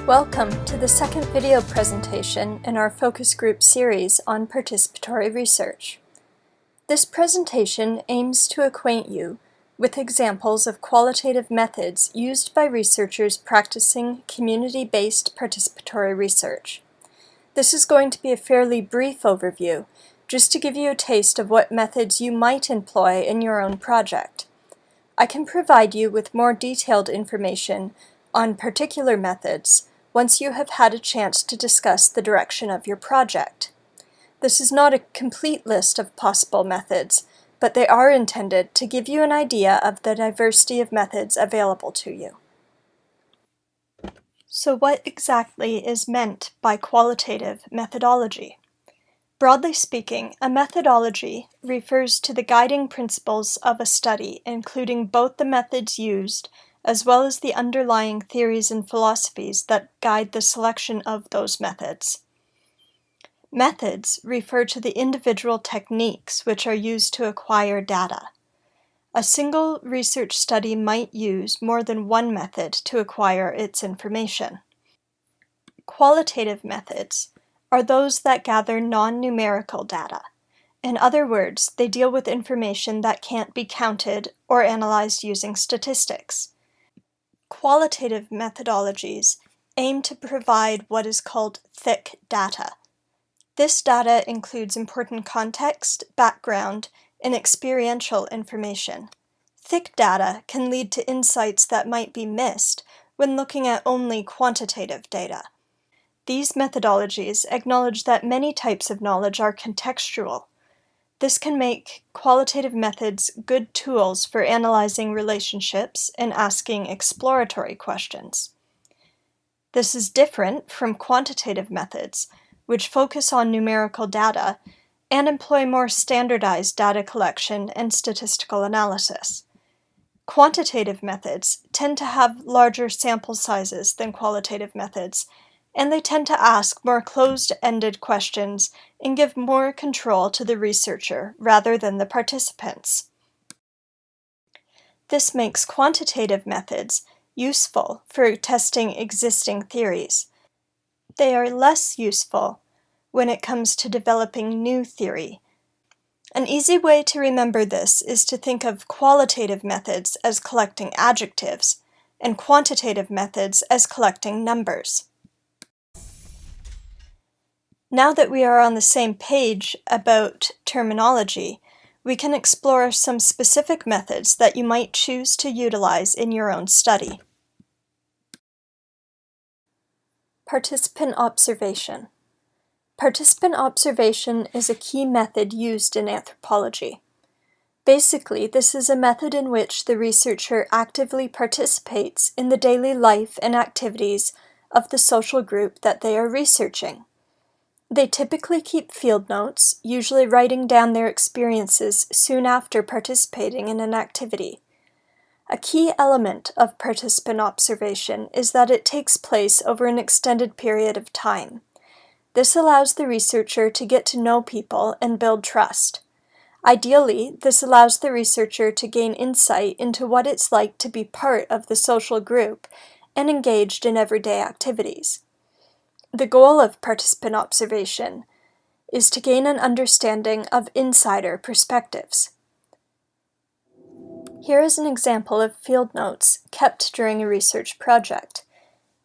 Welcome to the second video presentation in our focus group series on participatory research. This presentation aims to acquaint you with examples of qualitative methods used by researchers practicing community-based participatory research. This is going to be a fairly brief overview, just to give you a taste of what methods you might employ in your own project. I can provide you with more detailed information on particular methods once you have had a chance to discuss the direction of your project. This is not a complete list of possible methods, but they are intended to give you an idea of the diversity of methods available to you. So what exactly is meant by qualitative methodology? Broadly speaking, a methodology refers to the guiding principles of a study, including both the methods used as well as the underlying theories and philosophies that guide the selection of those methods. Methods refer to the individual techniques which are used to acquire data. A single research study might use more than one method to acquire its information. Qualitative methods are those that gather non-numerical data. In other words, they deal with information that can't be counted or analyzed using statistics. Qualitative methodologies aim to provide what is called thick data. This data includes important context, background, and experiential information. Thick data can lead to insights that might be missed when looking at only quantitative data. These methodologies acknowledge that many types of knowledge are contextual. This can make qualitative methods good tools for analyzing relationships and asking exploratory questions. This is different from quantitative methods, which focus on numerical data and employ more standardized data collection and statistical analysis. Quantitative methods tend to have larger sample sizes than qualitative methods, and they tend to ask more closed-ended questions and give more control to the researcher rather than the participants. This makes quantitative methods useful for testing existing theories. They are less useful when it comes to developing new theory. An easy way to remember this is to think of qualitative methods as collecting adjectives and quantitative methods as collecting numbers. Now that we are on the same page about terminology, we can explore some specific methods that you might choose to utilize in your own study. Participant observation. Participant observation is a key method used in anthropology. Basically, this is a method in which the researcher actively participates in the daily life and activities of the social group that they are researching. They typically keep field notes, usually writing down their experiences soon after participating in an activity. A key element of participant observation is that it takes place over an extended period of time. This allows the researcher to get to know people and build trust. Ideally, this allows the researcher to gain insight into what it's like to be part of the social group and engaged in everyday activities. The goal of participant observation is to gain an understanding of insider perspectives. Here is an example of field notes kept during a research project.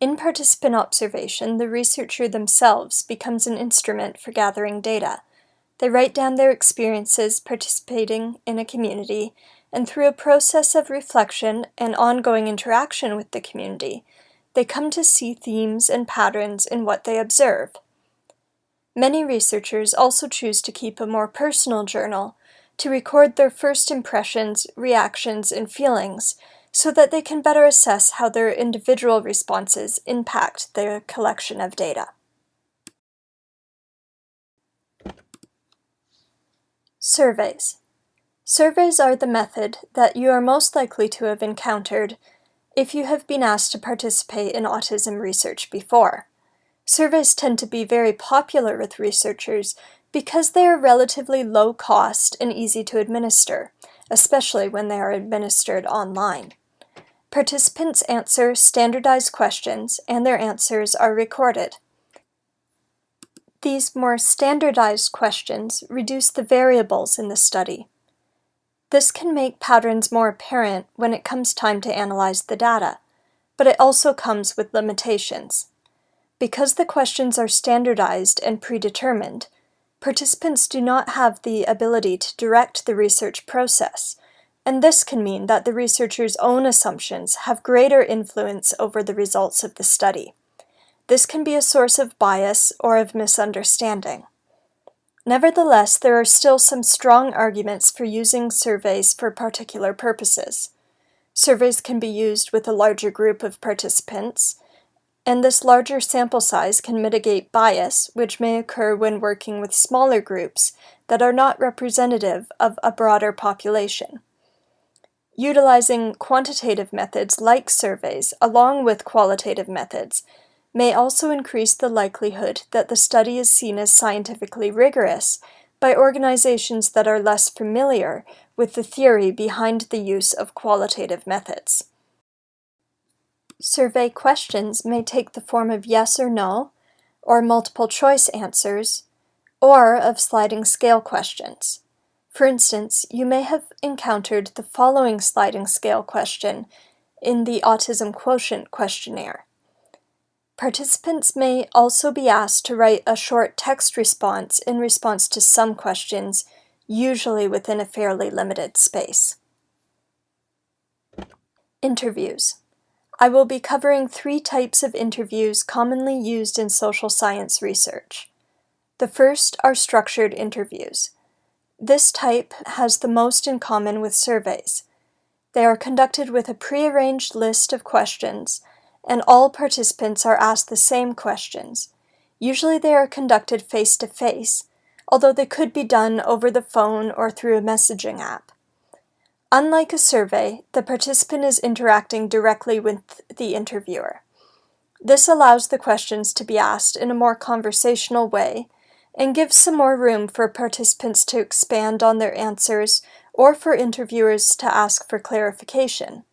In participant observation, the researcher themselves becomes an instrument for gathering data. They write down their experiences participating in a community, and through a process of reflection and ongoing interaction with the community, they come to see themes and patterns in what they observe. Many researchers also choose to keep a more personal journal to record their first impressions, reactions, and feelings so that they can better assess how their individual responses impact their collection of data. Surveys. Surveys are the method that you are most likely to have encountered if you have been asked to participate in autism research before. Surveys tend to be very popular with researchers because they are relatively low cost and easy to administer, especially when they are administered online. Participants answer standardized questions, and their answers are recorded. These more standardized questions reduce the variables in the study. This can make patterns more apparent when it comes time to analyze the data, but it also comes with limitations. Because the questions are standardized and predetermined, participants do not have the ability to direct the research process, and this can mean that the researcher's own assumptions have greater influence over the results of the study. This can be a source of bias or of misunderstanding. Nevertheless, there are still some strong arguments for using surveys for particular purposes. Surveys can be used with a larger group of participants, and this larger sample size can mitigate bias, which may occur when working with smaller groups that are not representative of a broader population. Utilizing quantitative methods like surveys along with qualitative methods may also increase the likelihood that the study is seen as scientifically rigorous by organizations that are less familiar with the theory behind the use of qualitative methods. Survey questions may take the form of yes or no, or multiple choice answers, or of sliding scale questions. For instance, you may have encountered the following sliding scale question in the Autism Quotient questionnaire. Participants may also be asked to write a short text response in response to some questions, usually within a fairly limited space. Interviews. I will be covering 3 types of interviews commonly used in social science research. The first are structured interviews. This type has the most in common with surveys. They are conducted with a prearranged list of questions, and all participants are asked the same questions. Usually they are conducted face-to-face, although they could be done over the phone or through a messaging app. Unlike a survey, the participant is interacting directly with the interviewer. This allows the questions to be asked in a more conversational way and gives some more room for participants to expand on their answers or for interviewers to ask for clarification.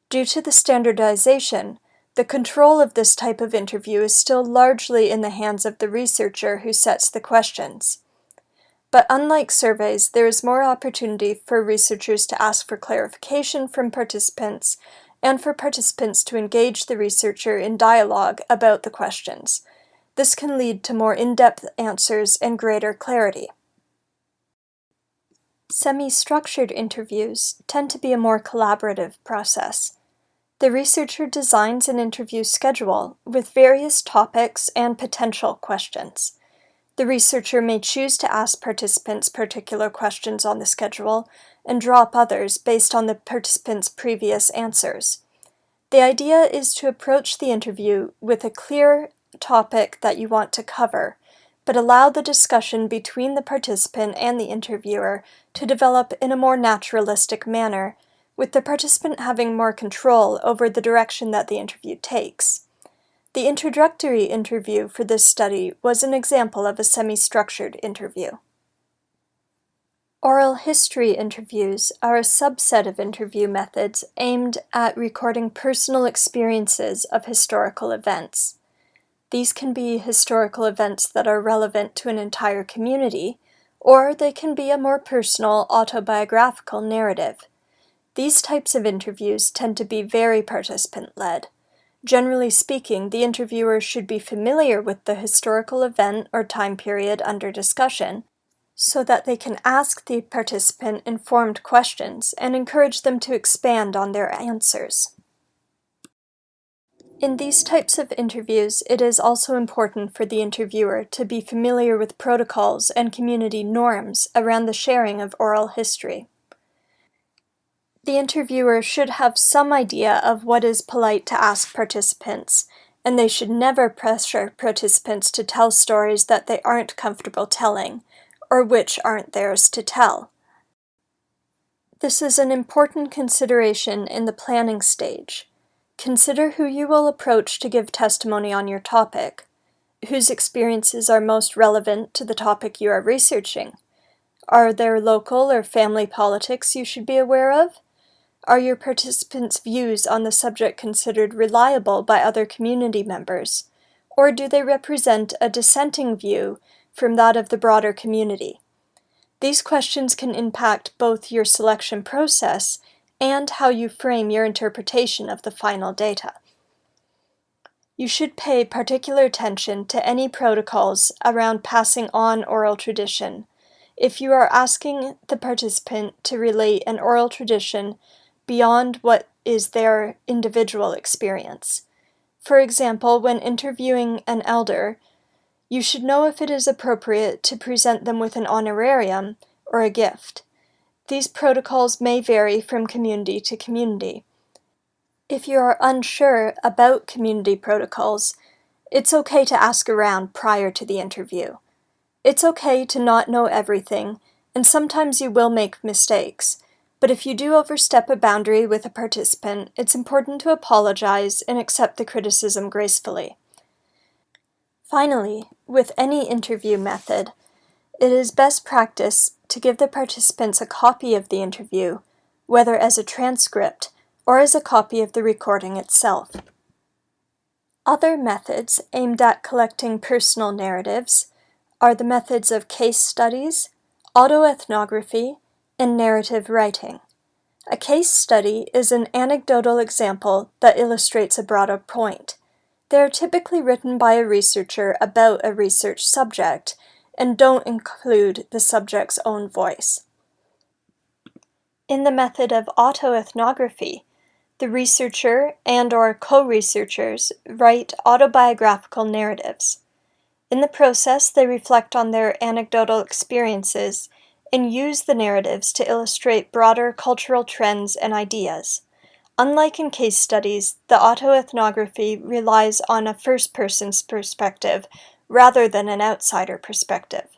Due to the standardization, the control of this type of interview is still largely in the hands of the researcher who sets the questions. But unlike surveys, there is more opportunity for researchers to ask for clarification from participants and for participants to engage the researcher in dialogue about the questions. This can lead to more in-depth answers and greater clarity. Semi-structured interviews tend to be a more collaborative process. The researcher designs an interview schedule with various topics and potential questions. The researcher may choose to ask participants particular questions on the schedule and drop others based on the participants' previous answers. The idea is to approach the interview with a clear topic that you want to cover, but allow the discussion between the participant and the interviewer to develop in a more naturalistic manner, with the participant having more control over the direction that the interview takes. The introductory interview for this study was an example of a semi-structured interview. Oral history interviews are a subset of interview methods aimed at recording personal experiences of historical events. These can be historical events that are relevant to an entire community, or they can be a more personal autobiographical narrative. These types of interviews tend to be very participant-led. Generally speaking, the interviewer should be familiar with the historical event or time period under discussion, so that they can ask the participant informed questions and encourage them to expand on their answers. In these types of interviews, it is also important for the interviewer to be familiar with protocols and community norms around the sharing of oral history. The interviewer should have some idea of what is polite to ask participants, and they should never pressure participants to tell stories that they aren't comfortable telling, or which aren't theirs to tell. This is an important consideration in the planning stage. Consider who you will approach to give testimony on your topic, whose experiences are most relevant to the topic you are researching. Are there local or family politics you should be aware of? Are your participants' views on the subject considered reliable by other community members, or do they represent a dissenting view from that of the broader community? These questions can impact both your selection process and how you frame your interpretation of the final data. You should pay particular attention to any protocols around passing on oral tradition. If you are asking the participant to relate an oral tradition beyond what is their individual experience. For example, when interviewing an elder, you should know if it is appropriate to present them with an honorarium or a gift. These protocols may vary from community to community. If you are unsure about community protocols, it's okay to ask around prior to the interview. It's okay to not know everything, and sometimes you will make mistakes. But if you do overstep a boundary with a participant, it's important to apologize and accept the criticism gracefully. Finally, with any interview method, it is best practice to give the participants a copy of the interview, whether as a transcript or as a copy of the recording itself. Other methods aimed at collecting personal narratives are the methods of case studies, autoethnography, and narrative writing. A case study is an anecdotal example that illustrates a broader point. They are typically written by a researcher about a research subject and don't include the subject's own voice. In the method of autoethnography, the researcher and/or co-researchers write autobiographical narratives. In the process, they reflect on their anecdotal experiences and use the narratives to illustrate broader cultural trends and ideas. Unlike in case studies, the autoethnography relies on a first-person's perspective rather than an outsider perspective.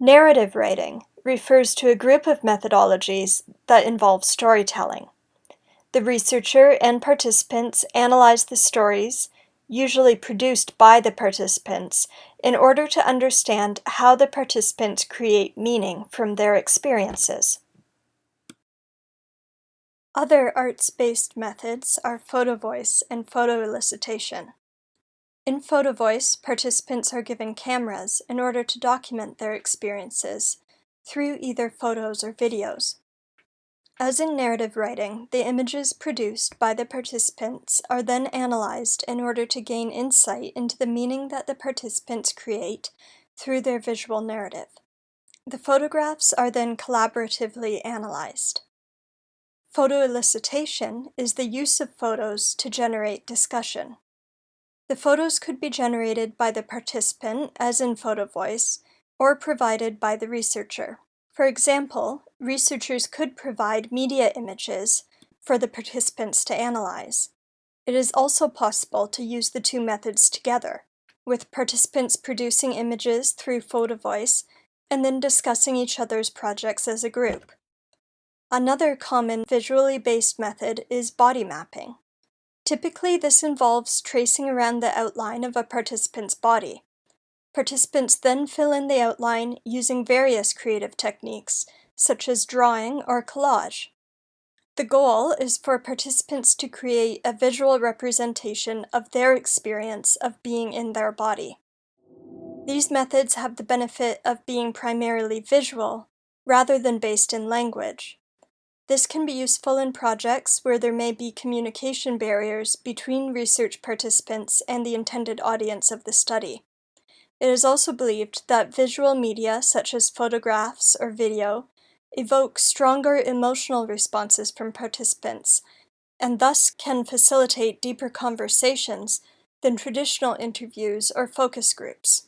Narrative writing refers to a group of methodologies that involve storytelling. The researcher and participants analyze the stories, usually produced by the participants, in order to understand how the participants create meaning from their experiences. Other arts-based methods are photo voice and photo elicitation. In photo voice, participants are given cameras in order to document their experiences through either photos or videos. As in narrative writing, the images produced by the participants are then analyzed in order to gain insight into the meaning that the participants create through their visual narrative. The photographs are then collaboratively analyzed. Photo elicitation is the use of photos to generate discussion. The photos could be generated by the participant, as in photo voice, or provided by the researcher. For example, researchers could provide media images for the participants to analyze. It is also possible to use the two methods together, with participants producing images through photo voice and then discussing each other's projects as a group. Another common visually based method is body mapping. Typically, this involves tracing around the outline of a participant's body. Participants then fill in the outline using various creative techniques, such as drawing or collage. The goal is for participants to create a visual representation of their experience of being in their body. These methods have the benefit of being primarily visual, rather than based in language. This can be useful in projects where there may be communication barriers between research participants and the intended audience of the study. It is also believed that visual media, such as photographs or video, evoke stronger emotional responses from participants, and thus can facilitate deeper conversations than traditional interviews or focus groups.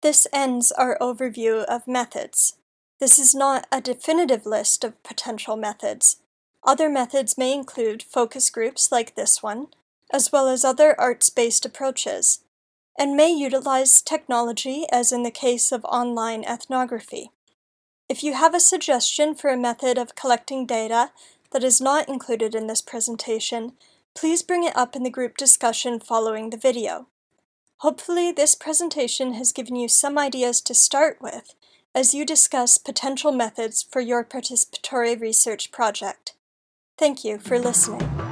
This ends our overview of methods. This is not a definitive list of potential methods. Other methods may include focus groups like this one, as well as other arts-based approaches, and may utilize technology as in the case of online ethnography. If you have a suggestion for a method of collecting data that is not included in this presentation, please bring it up in the group discussion following the video. Hopefully, this presentation has given you some ideas to start with as you discuss potential methods for your participatory research project. Thank you for listening.